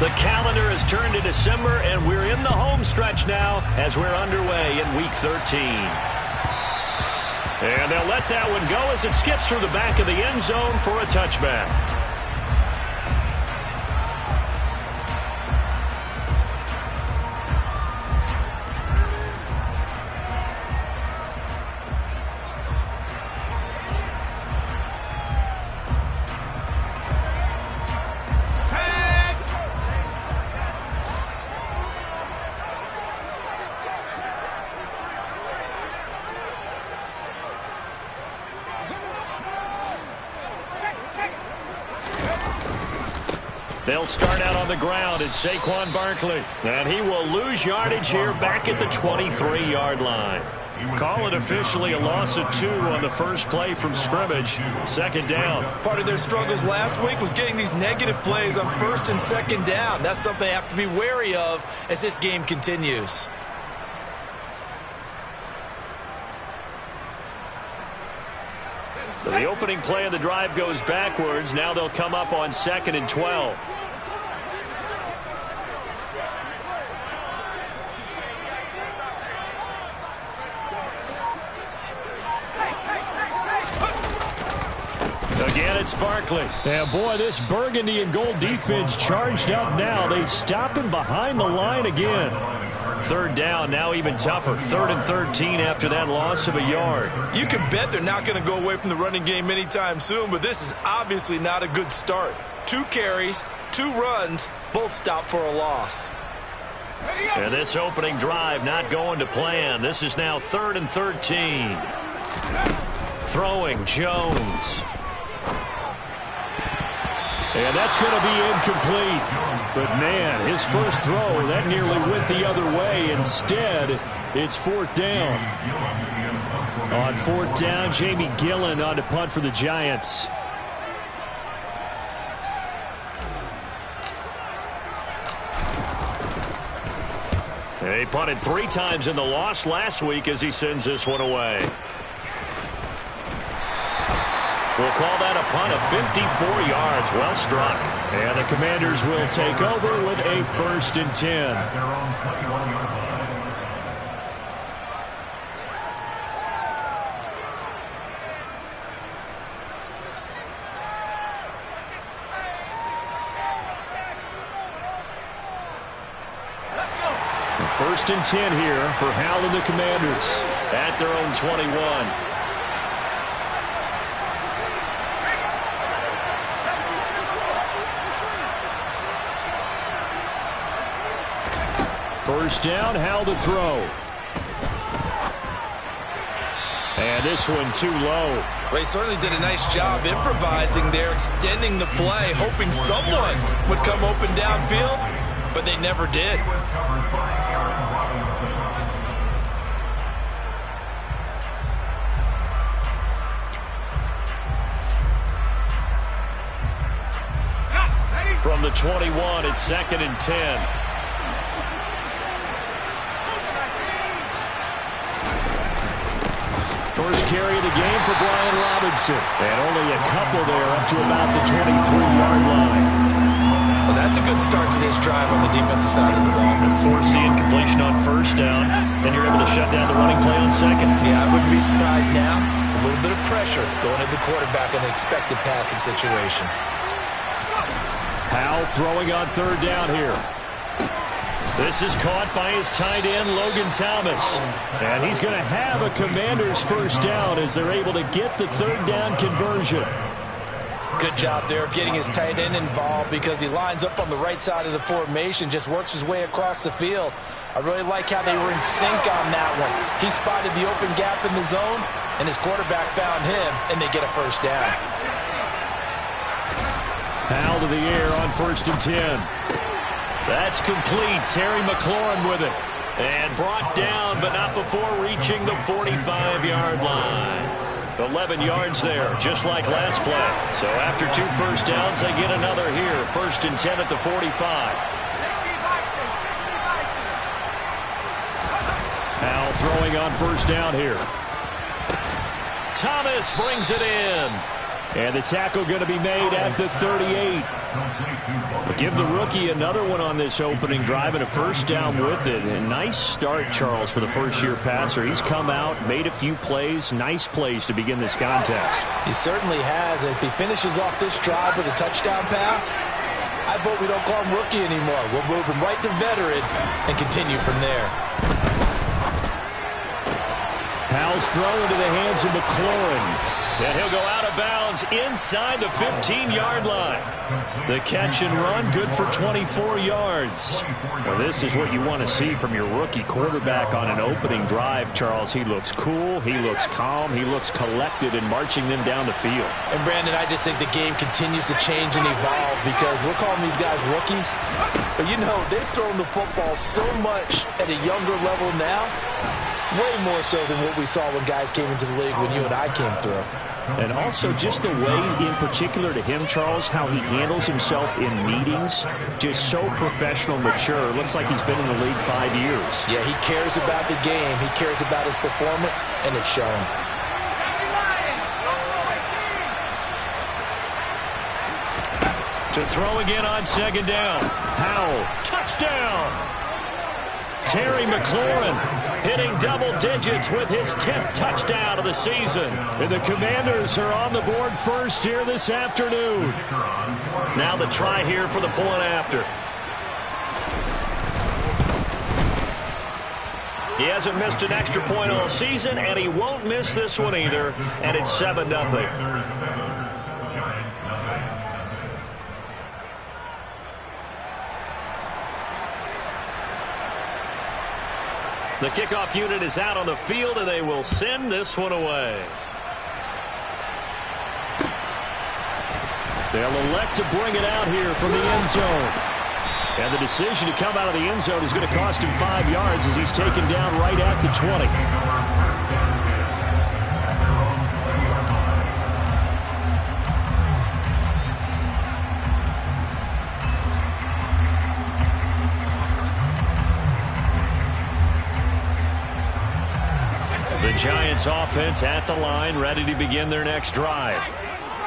The calendar has turned to December, and we're in the home stretch now as we're underway in Week 13. And they'll let that one go as it skips through the back of the end zone for a touchback. They'll start out on the ground. It's Saquon Barkley. And he will lose yardage here back at the 23-yard line. Call it officially a loss of 2 on the first play from scrimmage. Second down. Part of their struggles last week was getting these negative plays on first and second down. That's something they have to be wary of as this game continues. So the opening play of the drive goes backwards. Now they'll come up on 2nd and 12. Again, it's Barkley. And boy, this burgundy and gold defense charged up now. They stop him behind the line again. Third down, now even tougher. 3rd and 13 after that loss of a yard. You can bet they're not going to go away from the running game anytime soon, but this is obviously not a good start. 2 carries, 2 runs, both stopped for a loss. And this opening drive not going to plan. This is now 3rd and 13. Throwing Jones. And that's going to be incomplete. But, man, his first throw, that nearly went the other way. Instead, it's 4th down. On 4th down, Jamie Gillen on to punt for the Giants. He punted 3 times in the loss last week as he sends this one away. We'll call that a punt of 54 yards. Well struck. And the Commanders will take over with a 1st and 10. First and 10 here for Hal and the Commanders. At their own 21. First down, Hal to throw. And this one too low. Well, he certainly did a nice job improvising there, extending the play, hoping someone would come open downfield, but they never did. From the 21, it's 2nd and 10. First carry of the game for Brian Robinson. And only a couple there up to about the 23-yard line. Well, that's a good start to this drive on the defensive side of the ball. Forcing completion on first down. Then you're able to shut down the running play on second. Yeah, I wouldn't be surprised now. A little bit of pressure going at the quarterback in an expected passing situation. Hal throwing on 3rd down here. This is caught by his tight end, Logan Thomas. And he's going to have a Commander's first down as they're able to get the 3rd down conversion. Good job there of getting his tight end involved because he lines up on the right side of the formation, just works his way across the field. I really like how they were in sync on that one. He spotted the open gap in the zone, and his quarterback found him, and they get a first down. Hal to the air on 1st and 10. That's complete. Terry McLaurin with it. And brought down, but not before reaching the 45-yard line. 11 yards there, just like last play. So after 2 first downs, they get another here. 1st and 10 at the 45. Hal throwing on 1st down here. Thomas brings it in. And the tackle going to be made at the 38. But give the rookie another one on this opening drive and a first down with it. A nice start, Charles, for the first-year passer. He's come out, made a few plays, nice plays to begin this contest. He certainly has. If he finishes off this drive with a touchdown pass, I vote we don't call him rookie anymore. We'll move him right to veteran and continue from there. Powell's throw into the hands of McLaurin. And he'll go out of bounds inside the 15-yard line. The catch and run, good for 24 yards. Well, this is what you want to see from your rookie quarterback on an opening drive, Charles. He looks cool, he looks calm, he looks collected in marching them down the field. And, Brandon, I just think the game continues to change and evolve because we're calling these guys rookies. But, you know, they've thrown the football so much at a younger level now, way more so than what we saw when guys came into the league when you and I came through. And also just the way, in particular to him, Charles, how he handles himself in meetings, just so professional, mature. Looks like he's been in the league 5 years. Yeah, he cares about the game. He cares about his performance, and it's showing. To throw again on second down. Powell, touchdown! Terry McLaurin hitting double digits with his 10th touchdown of the season. And the Commanders are on the board first here this afternoon. Now the try here for the point after. He hasn't missed an extra point all season, and he won't miss this one either. And it's 7-0. The kickoff unit is out on the field, and they will send this one away. They'll elect to bring it out here from the end zone. And the decision to come out of the end zone is going to cost him 5 yards as he's taken down right at the 20. The Giants offense at the line, ready to begin their next drive.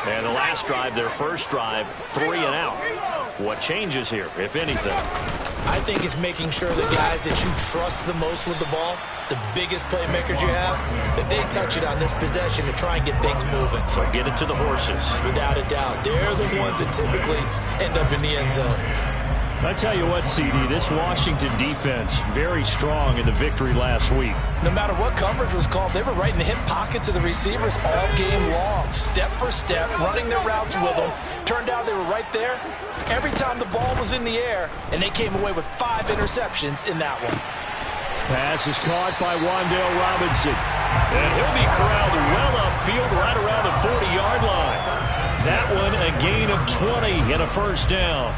And the last drive, their first drive, 3 and out. What changes here, if anything? I think it's making sure the guys that you trust the most with the ball, the biggest playmakers you have, that they touch it on this possession to try and get things moving. So get it to the horses. Without a doubt. They're the ones that typically end up in the end zone. I tell you what, CD, this Washington defense, very strong in the victory last week. No matter what coverage was called, they were right in the hip pockets of the receivers all game long, step for step, running their routes with them. Turned out they were right there every time the ball was in the air, and they came away with 5 interceptions in that one. Pass is caught by Wan'Dale Robinson. And he'll be corralled well upfield right around the 40-yard line. That one a gain of 20 and a first down.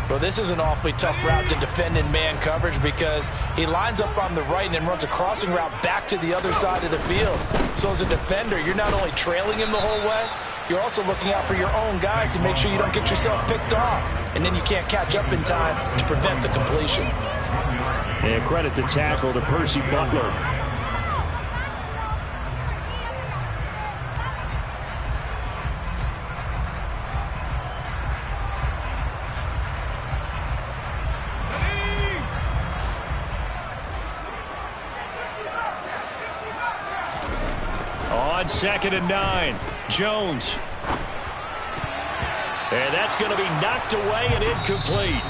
Well, this is an awfully tough route to defend in man coverage because he lines up on the right and then runs a crossing route back to the other side of the field. So as a defender, you're not only trailing him the whole way, you're also looking out for your own guys to make sure you don't get yourself picked off. And then you can't catch up in time to prevent the completion. And credit the tackle to Percy Butler. On 2nd and 9, Jones. And that's going to be knocked away and incomplete.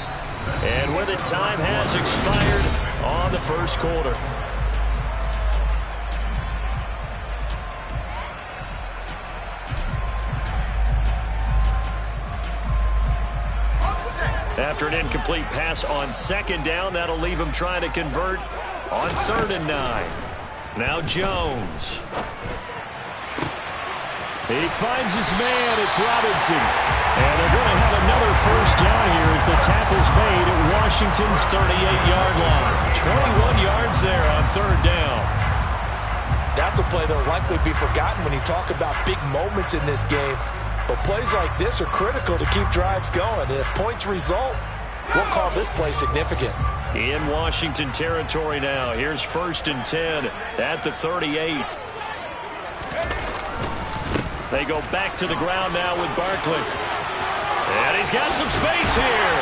And where the time has expired on the first quarter. After an incomplete pass on 2nd down, that'll leave him trying to convert on 3rd and 9. Now Jones. He finds his man. It's Robinson. And they're going to have another first down here as the tackle's made at Washington's 38-yard line. 21 yards there on 3rd down. That's a play that will likely be forgotten when you talk about big moments in this game. But plays like this are critical to keep drives going. And if points result, we'll call this play significant. In Washington territory now. Here's 1st and 10 at the 38. They go back to the ground now with Barkley. And he's got some space here.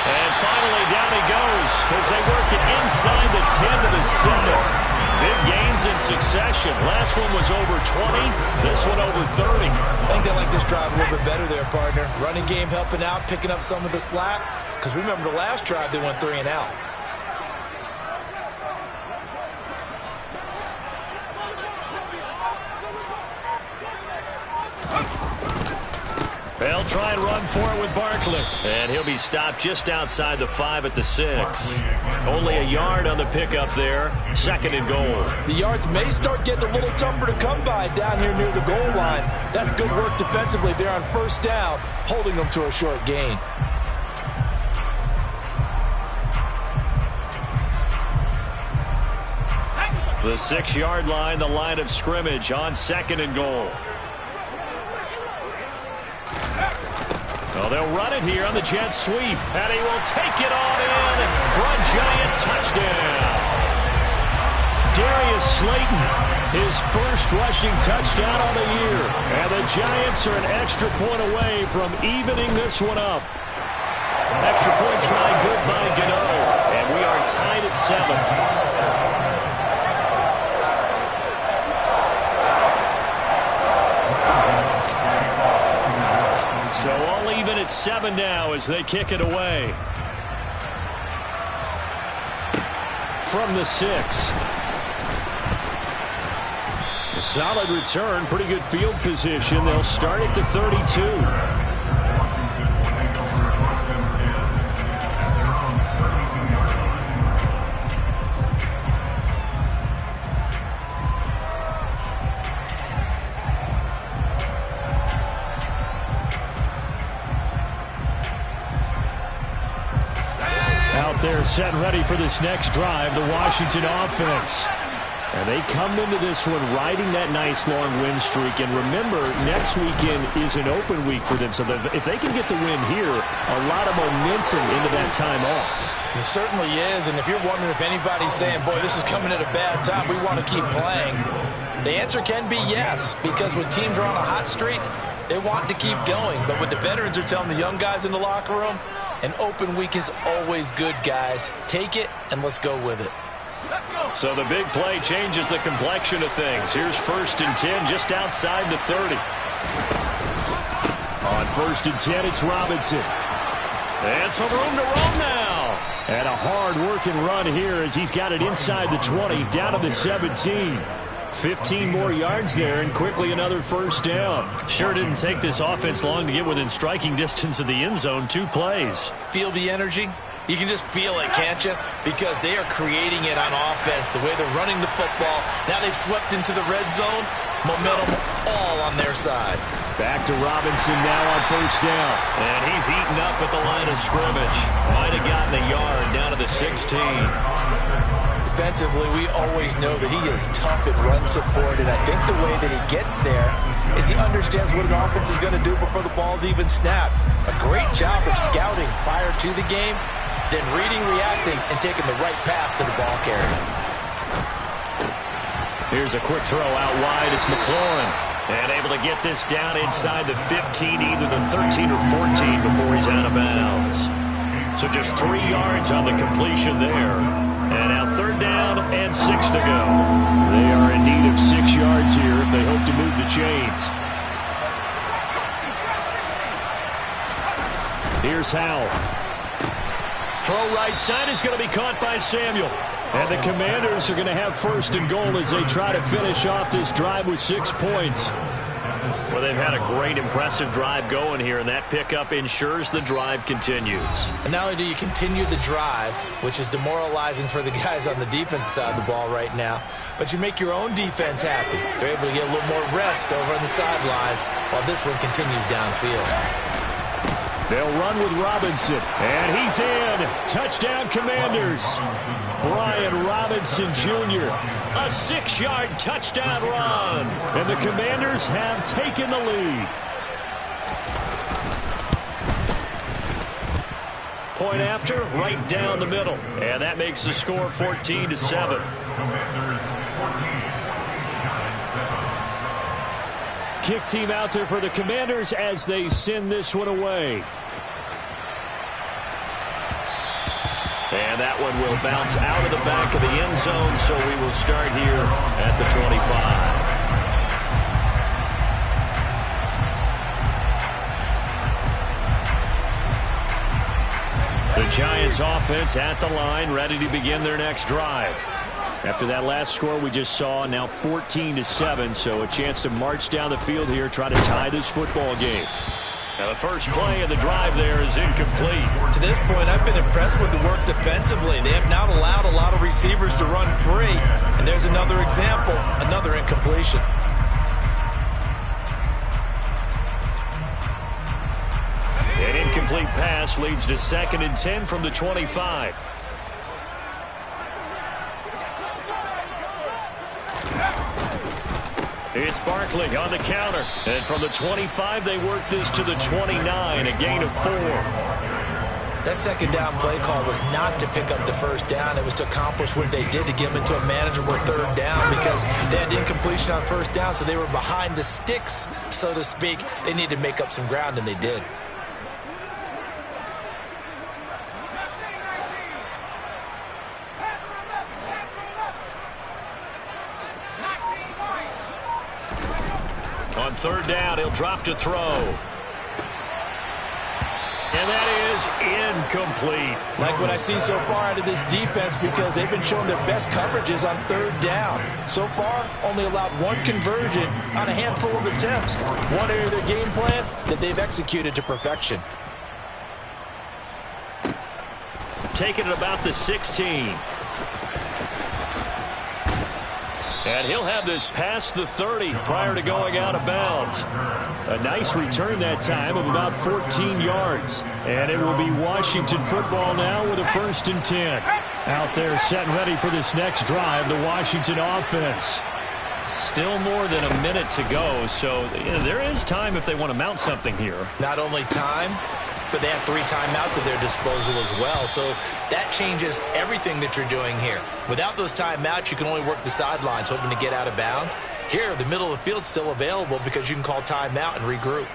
And finally down he goes as they work it inside the 10 to the 7. Big gains in succession. Last one was over 20. This one over 30. I think they like this drive a little bit better there, partner. Running game helping out, picking up some of the slack. Because remember the last drive, they went 3 and out. They'll try and run for it with Barkley. And he'll be stopped just outside the 5 at the 6. Only a yard on the pickup there. 2nd and goal. The yards may start getting a little tougher to come by down here near the goal line. That's good work defensively there on 1st down, holding them to a short gain. The 6-yard line, the line of scrimmage on 2nd and goal. Well, they'll run it here on the jet sweep, and he will take it on in for a giant touchdown. Darius Slayton, his first rushing touchdown on the year. And the Giants are an extra point away from evening this one up. Extra point try good by Gano, and we are tied at 7. So all even at 7 now as they kick it away. From the 6. A solid return, pretty good field position. They'll start at the 32. They're set and ready for this next drive, the Washington offense. And they come into this one riding that nice long win streak. And remember, next weekend is an open week for them. So if they can get the win here, a lot of momentum into that time off. It certainly is. And if you're wondering if anybody's saying, boy, this is coming at a bad time, we want to keep playing, the answer can be yes. Because when teams are on a hot streak, they want to keep going. But what the veterans are telling the young guys in the locker room, an open week is always good, guys. Take it, and let's go with it. So the big play changes the complexion of things. Here's 1st and 10 just outside the 30. On 1st and 10, it's Robinson. And some room to roam now. And a hard-working run here as he's got it inside the 20, down to the 17. 15 more yards there, and quickly another 1st down. Sure didn't take this offense long to get within striking distance of the end zone. 2 plays. Feel the energy? You can just feel it, can't you? Because they are creating it on offense, the way they're running the football. Now they've swept into the red zone. Momentum all on their side. Back to Robinson now on 1st down. And he's eaten up at the line of scrimmage. Might have gotten a yard down to the 16. Defensively, we always know that he is tough at run support, and I think the way that he gets there is he understands what an offense is going to do before the ball's even snapped. A great job of scouting prior to the game, then reading, reacting, and taking the right path to the ball carrier. Here's a quick throw out wide. It's McLaurin. And able to get this down inside the 15, either the 13 or 14 before he's out of bounds. So just 3 yards on the completion there. And now 3rd down and 6 to go. They are in need of 6 yards here if they hope to move the chains. Here's Howell. Throw right side is going to be caught by Samuel. And the Commanders are going to have 1st and goal as they try to finish off this drive with 6 points. Well, they've had a great, impressive drive going here, and that pickup ensures the drive continues. And not only do you continue the drive, which is demoralizing for the guys on the defensive side of the ball right now, but you make your own defense happy. They're able to get a little more rest over on the sidelines while this one continues downfield. They'll run with Robinson, and he's in. Touchdown, Commanders. Brian Robinson Jr., a 6-yard touchdown run. And the Commanders have taken the lead. Point after, right down the middle. And that makes the score 14-7. Kick team out there for the Commanders as they send this one away. And that one will bounce out of the back of the end zone, so we will start here at the 25. The Giants offense at the line, ready to begin their next drive. After that last score we just saw, now 14-7, so a chance to march down the field here, try to tie this football game. Now the first play of the drive there is incomplete. To this point, I've been impressed with the work defensively. They have not allowed a lot of receivers to run free. And there's another example, another incompletion. An incomplete pass leads to 2nd and 10 from the 25. It's Barkley on the counter. And from the 25, they work this to the 29, a gain of 4. That second down play call was not to pick up the first down. It was to accomplish what they did to get them into a manageable third down because they had incompletion on first down, so they were behind the sticks, so to speak. They needed to make up some ground, and they did. On third down, he'll drop to throw. And that is incomplete. Like what I see so far out of this defense because they've been showing their best coverages on third down. So far, only allowed one conversion on a handful of attempts. One area of their game plan that they've executed to perfection. Taking it about the 16. And he'll have this past the 30 prior to going out of bounds. A nice return that time of about 14 yards. And it will be Washington football now with a 1st and 10. Out there set and ready for this next drive, the Washington offense. Still more than a minute to go, so there is time if they want to mount something here. Not only time, but they have 3 timeouts at their disposal as well. So that changes everything that you're doing here. Without those timeouts, you can only work the sidelines, hoping to get out of bounds. Here, the middle of the field's still available because you can call timeout and regroup.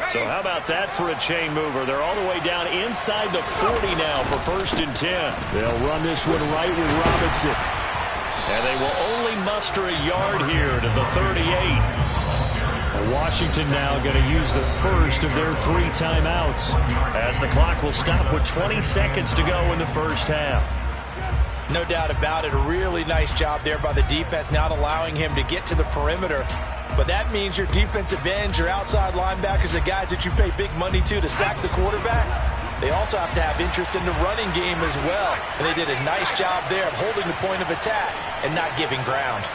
So how about that for a chain mover? They're all the way down inside the 40 now for 1st and 10. They'll run this one right with Robinson. And they will only muster a yard here to the 38. Washington now going to use the first of their 3 timeouts, as the clock will stop with 20 seconds to go in the first half. No doubt about it. A really nice job there by the defense, not allowing him to get to the perimeter. But that means your defensive ends, your outside linebackers, the guys that you pay big money to sack the quarterback, they also have to have interest in the running game as well. And they did a nice job there of holding the point of attack and not giving ground.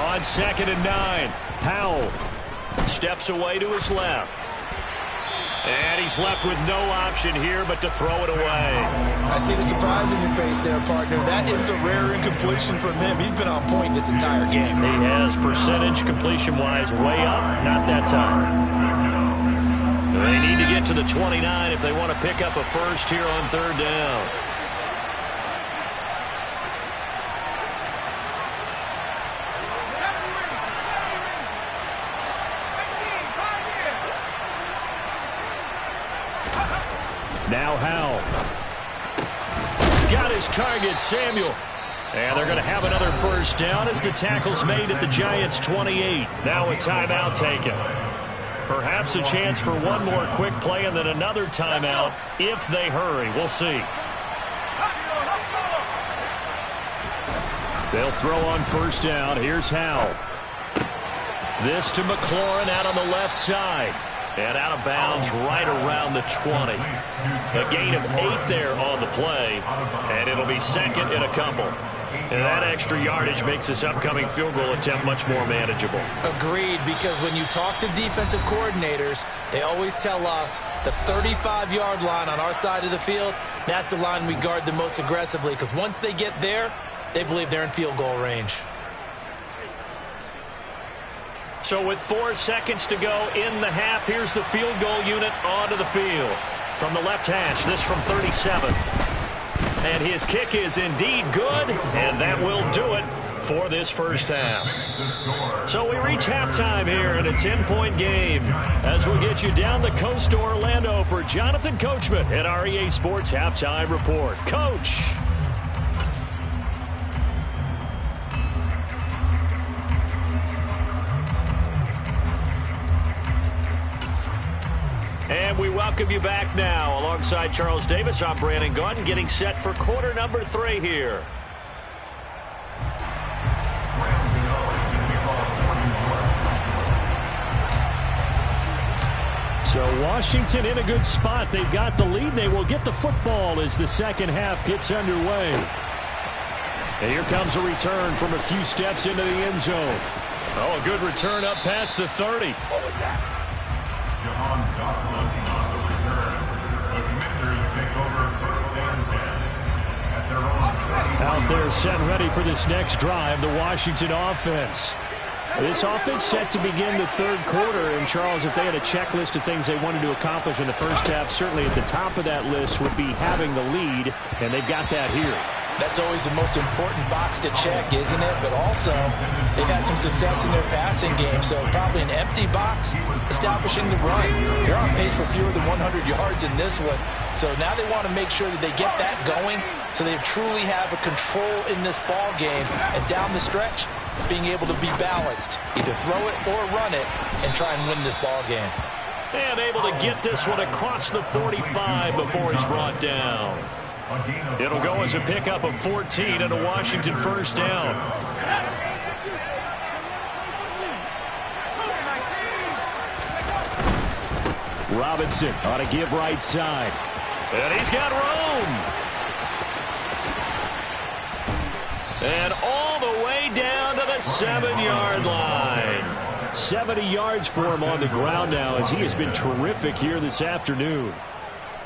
On 2nd and 9, Powell steps away to his left. And he's left with no option here but to throw it away. I see the surprise in your face there, partner. That is a rare incompletion from him. He's been on point this entire game. He has percentage completion-wise way up, not that time. They need to get to the 29 if they want to pick up a first here on third down. Now Howell. Got his target, Samuel. And they're going to have another first down as the tackle's made at the Giants' 28. Now a timeout taken. Perhaps a chance for one more quick play and then another timeout if they hurry. We'll see. They'll throw on first down. Here's Howell. This to McLaurin out on the left side. And out of bounds right around the 20. A gain of 8 there on the play. And it'll be 2nd and a couple. And that extra yardage makes this upcoming field goal attempt much more manageable. Agreed, because when you talk to defensive coordinators, they always tell us the 35-yard line on our side of the field, that's the line we guard the most aggressively, because once they get there, they believe they're in field goal range. So with 4 seconds to go in the half, here's the field goal unit onto the field. From the left hash, this from 37. And his kick is indeed good, and that will do it for this first half. So we reach halftime here in a 10-point game as we'll get you down the coast to Orlando for Jonathan Coachman at our EA Sports Halftime Report. Coach. And we welcome you back now. Alongside Charles Davis, I'm Brandon Gaudin, getting set for quarter number 3 here. So Washington in a good spot. They've got the lead. They will get the football as the second half gets underway. And here comes a return from a few steps into the end zone. Oh, a good return up past the 30. Out there set ready for this next drive, the Washington offense. This offense set to begin the third quarter. And, Charles, if they had a checklist of things they wanted to accomplish in the first half, certainly at the top of that list would be having the lead, and they've got that here. That's always the most important box to check, isn't it? But also, they've had some success in their passing game, so probably an empty box establishing the run. They're on pace for fewer than 100 yards in this one. So now they want to make sure that they get that going so they truly have a control in this ball game. And down the stretch, being able to be balanced. Either throw it or run it and try and win this ball game. And able to get this one across the 45 before he's brought down. It'll go as a pickup of 14 and a Washington first down. Robinson on a give right side. And he's got room. And all the way down to the 7-yard line. 70 yards for him on the ground now as he has been terrific here this afternoon.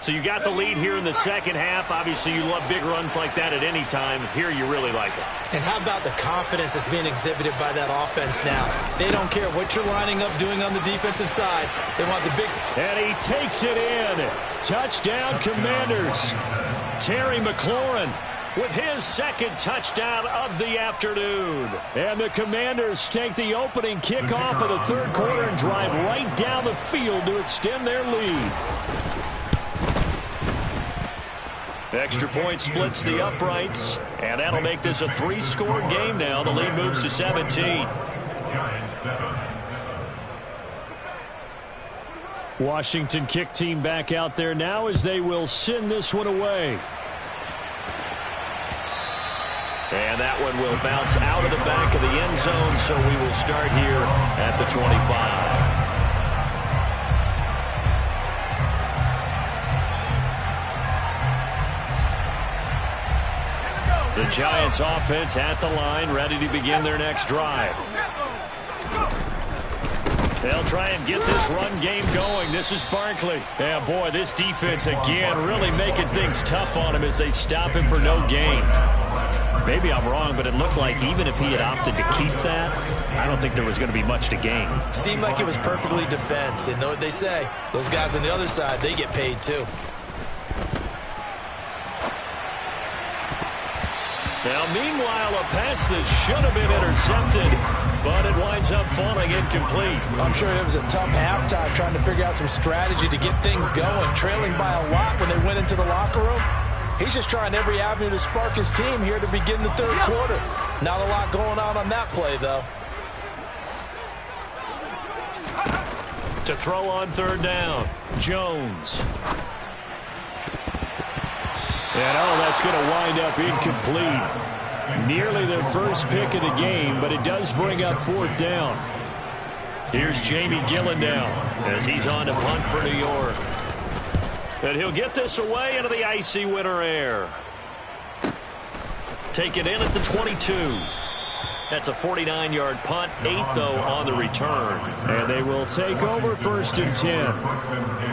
So you got the lead here in the second half. Obviously, you love big runs like that at any time. Here, you really like it. And how about the confidence that's being exhibited by that offense now? They don't care what you're lining up doing on the defensive side. They want the big... And he takes it in. Touchdown, Commanders. Terry McLaurin with his second touchdown of the afternoon. And the Commanders take the opening kickoff of the third quarter and drive right down the field to extend their lead. Extra point splits the uprights, and that'll make this a 3-score game now. The lead moves to 17. Washington kick team back out there now as they will send this one away. And that one will bounce out of the back of the end zone, so we will start here at the 25. The Giants offense at the line, ready to begin their next drive. They'll try and get this run game going. This is Barkley. Yeah, boy, this defense again really making things tough on him as they stop him for no gain. Maybe I'm wrong, but it looked like even if he had opted to keep that, I don't think there was going to be much to gain. Seemed like it was perfectly defense. And know what they say? Those guys on the other side, they get paid too. Now, meanwhile, a pass that should have been intercepted, but it winds up falling incomplete. I'm sure it was a tough halftime trying to figure out some strategy to get things going, trailing by a lot when they went into the locker room. He's just trying every avenue to spark his team here to begin the third quarter. Not a lot going on that play, though. To throw on third down, Jones. And that's going to wind up incomplete. Nearly their first pick of the game, but it does bring up fourth down. Here's Jamie Gillen now as he's on to punt for New York. And he'll get this away into the icy winter air. Take it in at the 22. That's a 49-yard punt, 8, though, on the return. And they will take over first and 10.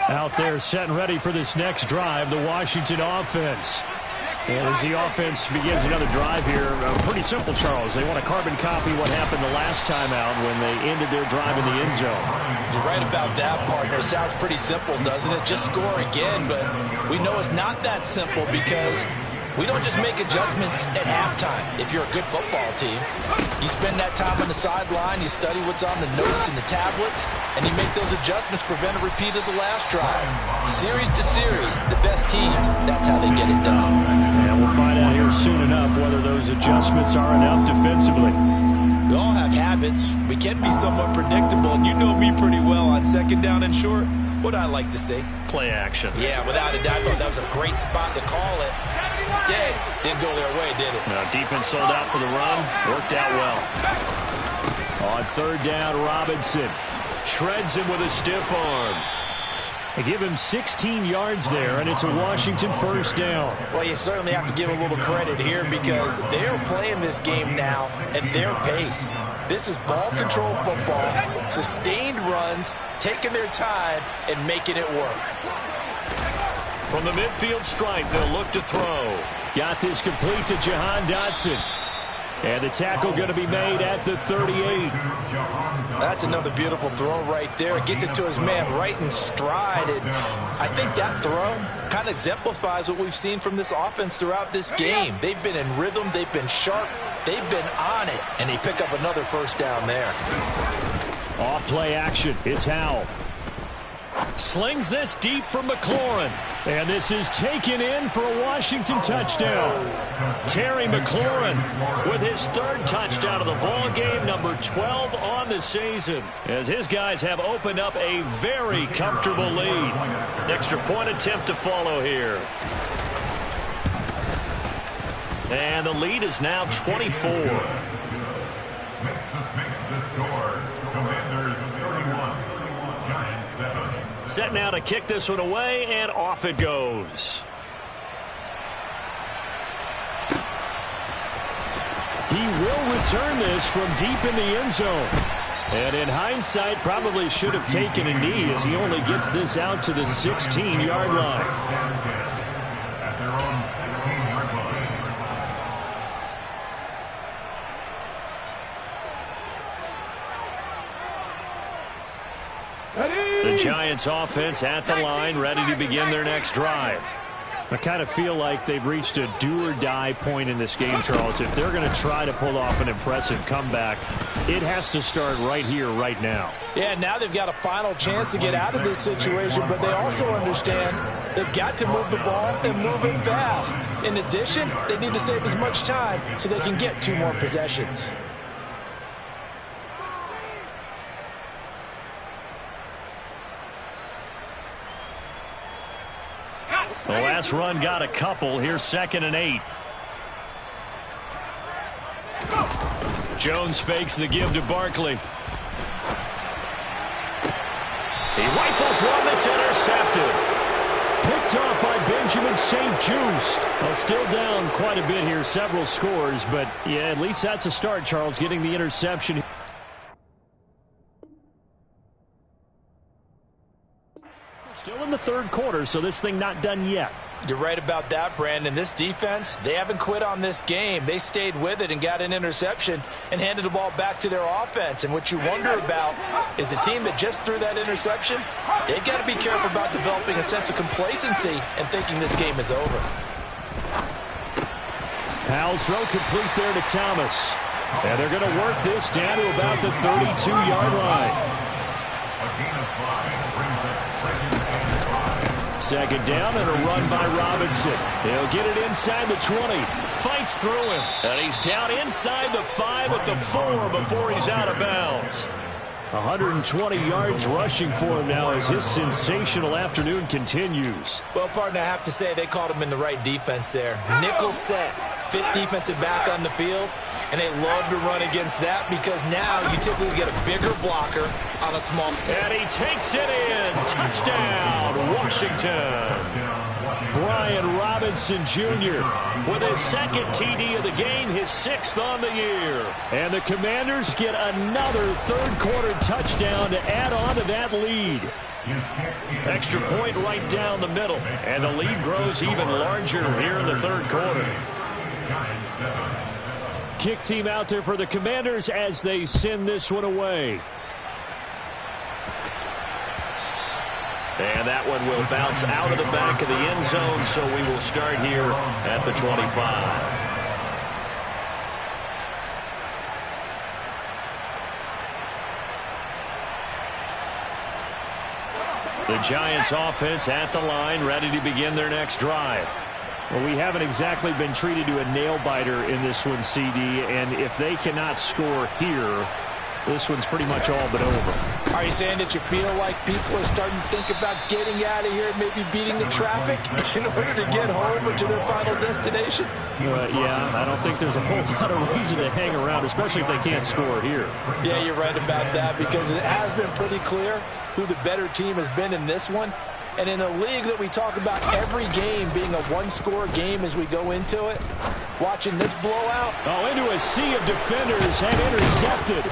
Out there set and ready for this next drive, the Washington offense. And as the offense begins another drive here, pretty simple, Charles. They want to carbon copy what happened the last time out when they ended their drive in the end zone. You're right about that, partner. Sounds pretty simple, doesn't it? Just score again, but we know it's not that simple because we don't just make adjustments at halftime. If you're a good football team, you spend that time on the sideline, you study what's on the notes and the tablets, and you make those adjustments, prevent a repeat of the last drive. Series to series, the best teams, that's how they get it done. And we'll find out here soon enough whether those adjustments are enough defensively. We all have habits. We can be somewhat predictable, and you know me pretty well on second down and short. What I like to say? Play action. Yeah, without a doubt, I thought that was a great spot to call it. Instead, didn't go their way, did it? Now, defense sold out for the run. Worked out well. On third down, Robinson Shreds him with a stiff arm. They give him 16 yards there, and it's a Washington first down. Well, you certainly have to give a little credit here because they're playing this game now at their pace. This is ball control football, sustained runs, taking their time, and making it work. From the midfield stripe, they'll look to throw. Got this complete to Jahan Dotson. And the tackle going to be made at the 38. That's another beautiful throw right there. It gets it to his man right in stride. And I think that throw kind of exemplifies what we've seen from this offense throughout this game. They've been in rhythm. They've been sharp. They've been on it. And they pick up another first down there. Off play action. It's Howell. Slings this deep for McLaurin. And this is taken in for a Washington touchdown. Terry McLaurin with his third touchdown of the ball game, number 12 on the season, as his guys have opened up a very comfortable lead. Extra point attempt to follow here. And the lead is now 24. Makes the score. Commanders 31, Giants 7. Set now to kick this one away, and off it goes. He will return this from deep in the end zone. And in hindsight, probably should have taken a knee as he only gets this out to the 16-yard line. At their own 16-yard line. The Giants offense at the line, ready to begin their next drive. I kind of feel like they've reached a do-or-die point in this game, Charles. If they're going to try to pull off an impressive comeback, it has to start right here, right now. Yeah, now they've got a final chance to get out of this situation, but they also understand they've got to move the ball and move it fast. In addition, they need to save as much time so they can get 2 more possessions. The last run got a couple. Here's 2nd and 8. Jones fakes the give to Barkley. He rifles one that's intercepted. Picked off by Benjamin St-Juste. Well, still down quite a bit here, several scores, but yeah, at least that's a start, Charles, getting the interception. Still in the third quarter, so this thing not done yet. You're right about that, Brandon. This defense, they haven't quit on this game. They stayed with it and got an interception and handed the ball back to their offense. And what you wonder about is the team that just threw that interception, they've got to be careful about developing a sense of complacency and thinking this game is over. Howell's throw complete there to Thomas. And they're going to work this down to about the 32-yard line. Second down and a run by Robinson. He'll get it inside the 20. Fights through him. And he's down inside the 5 at the 4 before he's out of bounds. 120 yards rushing for him now as his sensational afternoon continues. Well, partner, I have to say they called him in the right defense there. Nickel set, fit defensive back on the field. And they love to run against that because now you typically get a bigger blocker on a small. And he takes it in. Touchdown, Washington. Brian Robinson Jr. with his second TD of the game, his 6th on the year. And the Commanders get another third-quarter touchdown to add on to that lead. Extra point right down the middle, and the lead grows even larger here in the third quarter. Kick team out there for the Commanders as they send this one away. And that one will bounce out of the back of the end zone, so we will start here at the 25. The Giants offense at the line, ready to begin their next drive. Well, we haven't exactly been treated to a nail-biter in this one, CD, and if they cannot score here, this one's pretty much all but over. Are you saying that you feel like people are starting to think about getting out of here and maybe beating the traffic in order to get home or to their final destination? Yeah, I don't think there's a whole lot of reason to hang around, especially if they can't score here. Yeah, you're right about that, because it has been pretty clear who the better team has been in this one. And in a league that we talk about every game being a one-score game as we go into it, watching this blowout. Oh, into a sea of defenders and intercepted.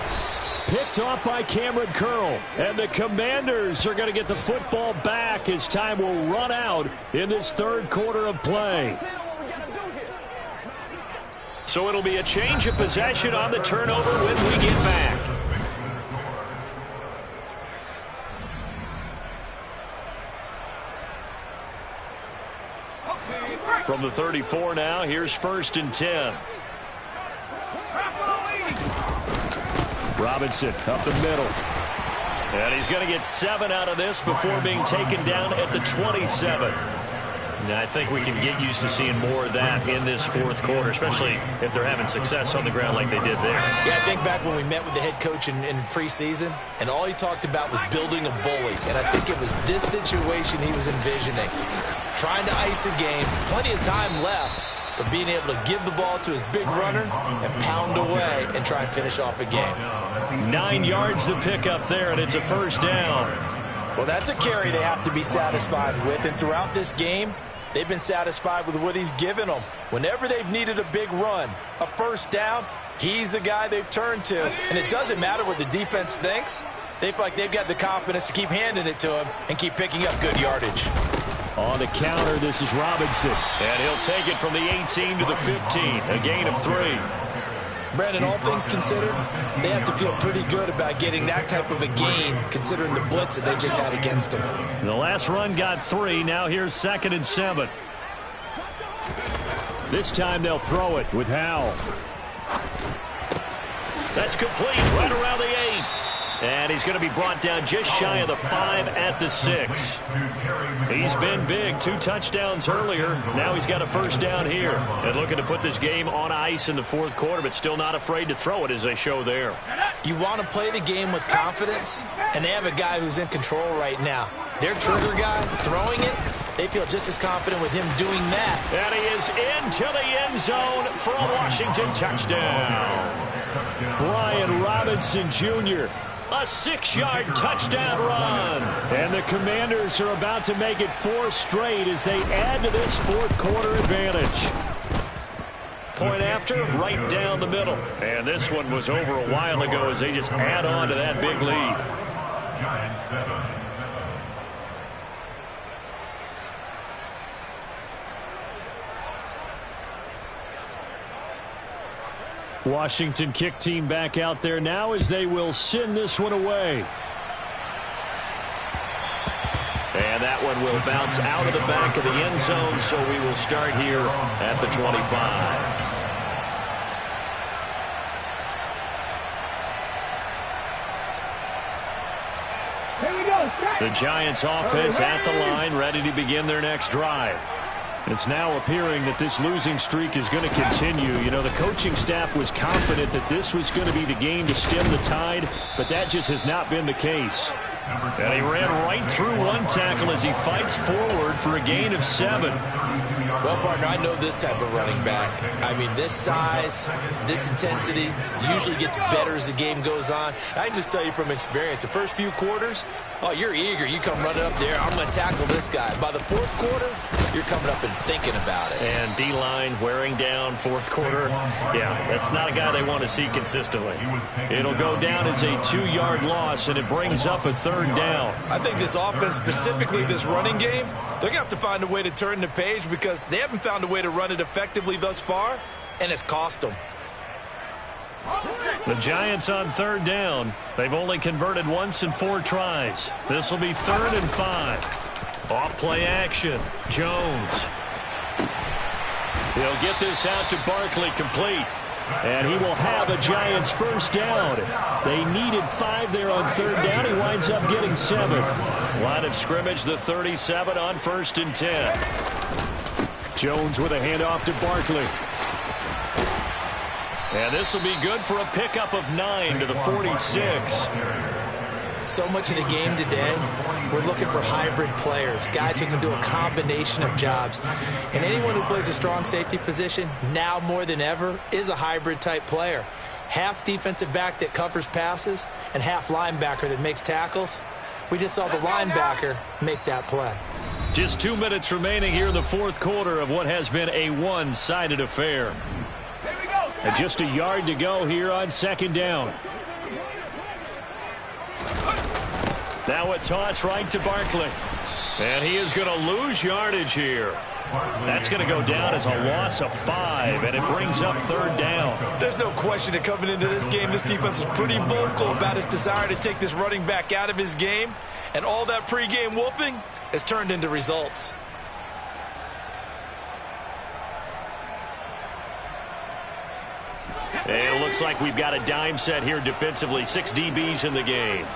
Picked off by Cameron Curl. And the Commanders are going to get the football back as time will run out in this third quarter of play. So it'll be a change of possession on the turnover when we get back. From the 34 now, here's 1st and 10. Robinson up the middle. And he's going to get 7 out of this before being taken down at the 27. Now, I think we can get used to seeing more of that in this fourth quarter, especially if they're having success on the ground like they did there. Yeah, I think back when we met with the head coach in preseason, and all he talked about was building a bully. And I think it was this situation he was envisioning. Trying to ice a game, plenty of time left, but being able to give the ball to his big runner and pound away and try and finish off a game. 9 yards to pick up there, and it's a first down. Well, that's a carry they have to be satisfied with, and throughout this game, they've been satisfied with what he's given them. Whenever they've needed a big run, a first down, he's the guy they've turned to. And it doesn't matter what the defense thinks. They feel like they've got the confidence to keep handing it to him and keep picking up good yardage. On the counter, this is Robinson. And he'll take it from the 18 to the 15, a gain of 3. Brandon, all things considered, they have to feel pretty good about getting that type of a gain, considering the blitz that they just had against them. The last run got 3. Now here's 2nd and 7. This time they'll throw it with Howell. That's complete right around the 8. And he's going to be brought down just shy of the 5 at the 6. He's been big. 2 touchdowns earlier. Now he's got a first down here. And looking to put this game on ice in the fourth quarter, but still not afraid to throw it as they show there. You want to play the game with confidence, and they have a guy who's in control right now. Their trigger guy throwing it, they feel just as confident with him doing that. And he is into the end zone for a Washington touchdown. Brian Robinson Jr. A 6-yard touchdown run. And the Commanders are about to make it 4 straight as they add to this fourth quarter advantage. Point after, right down the middle. And this one was over a while ago as they just add on to that big lead. Giants 7. Washington kick team back out there now as they will send this one away. And that one will bounce out of the back of the end zone, so we will start here at the 25. The Giants offense at the line, ready to begin their next drive. It's now appearing that this losing streak is going to continue. You know, the coaching staff was confident that this was going to be the game to stem the tide, but that just has not been the case. And he ran right through one tackle as he fights forward for a gain of 7. Well, partner, I know this type of running back. I mean, this size, this intensity usually gets better as the game goes on. I can just tell you from experience, the first few quarters, oh, you're eager. You come running up there, I'm going to tackle this guy. By the fourth quarter, you're coming up and thinking about it. And D-line wearing down fourth quarter. Yeah, that's not a guy they want to see consistently. It'll go down as a 2-yard loss, and it brings up a 3rd down. I think this offense, specifically this running game, they're going to have to find a way to turn the page because they haven't found a way to run it effectively thus far, and it's cost them. The Giants on 3rd down. They've only converted once in 4 tries. This will be 3rd and 5. Off play action. Jones. He'll get this out to Barkley, complete. And he will have a Giants 1st down. They needed 5 there on 3rd down. He winds up getting 7. Line of scrimmage, the 37 on 1st and 10. Jones with a handoff to Barkley. And this will be good for a pickup of 9 to the 46. So much of the game today, we're looking for hybrid players, guys who can do a combination of jobs. And anyone who plays a strong safety position, now more than ever, is a hybrid type player. Half defensive back that covers passes and half linebacker that makes tackles. We just saw the linebacker make that play. Just 2 minutes remaining here in the 4th quarter of what has been a one-sided affair. And just a yard to go here on 2nd down. Now a toss right to Barkley. And he is going to lose yardage here. That's going to go down as a loss of 5, and it brings up 3rd down. There's no question that coming into this game, this defense was pretty vocal about its desire to take this running back out of his game. And all that pregame wolfing has turned into results. And it looks like we've got a dime set here defensively. 6 DBs in the game.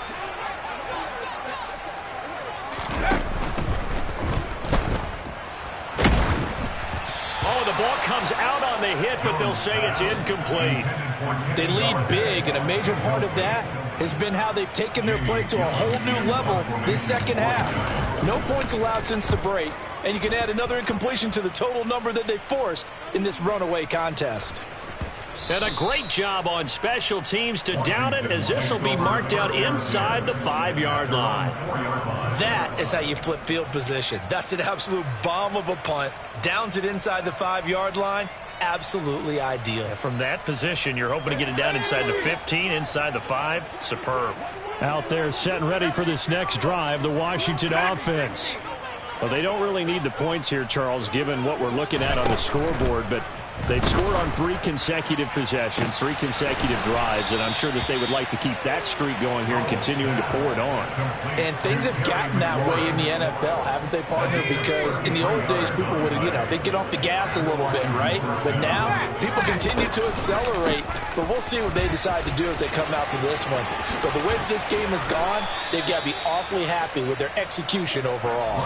Oh, the ball comes out on the hit, but they'll say it's incomplete. They lead big, and a major part of that has been how they've taken their play to a whole new level this second half. No points allowed since the break, and you can add another incompletion to the total number that they forced in this runaway contest. And a great job on special teams to down it, as this will be marked out inside the 5-yard line. That is how you flip field position. That's an absolute bomb of a punt. Downs it inside the 5-yard line. Absolutely ideal. And from that position, you're hoping to get it down inside the 15, inside the 5. Superb. Out there set and ready for this next drive, the Washington offense. Well, they don't really need the points here, Charles, given what we're looking at on the scoreboard, but they've scored on 3 consecutive possessions, 3 consecutive drives, and I'm sure that they would like to keep that streak going here and continuing to pour it on. And things have gotten that way in the NFL, haven't they, partner? Because in the old days, people would, they'd get off the gas a little bit, right? But now, people continue to accelerate, but we'll see what they decide to do as they come out to this one. But the way that this game has gone, they've got to be awfully happy with their execution overall.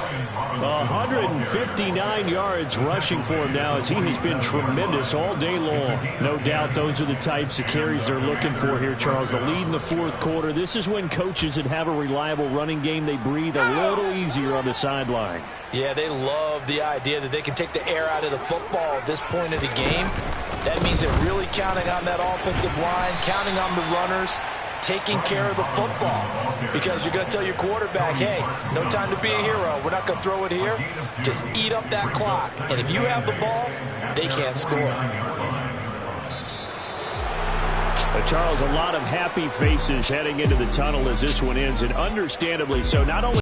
159 yards rushing for him now, as he has been tremendous all day long. No doubt those are the types of carries they're looking for here, Charles. The lead in the 4th quarter. This is when coaches that have a reliable running game, they breathe a little easier on the sideline. Yeah, they love the idea that they can take the air out of the football at this point of the game. That means they're really counting on that offensive line, counting on the runners, taking care of the football. Because you're going to tell your quarterback, hey, no time to be a hero. We're not going to throw it here. Just eat up that clock. And if you have the ball, they can't score. Charles, a lot of happy faces heading into the tunnel as this one ends, and understandably so. Not only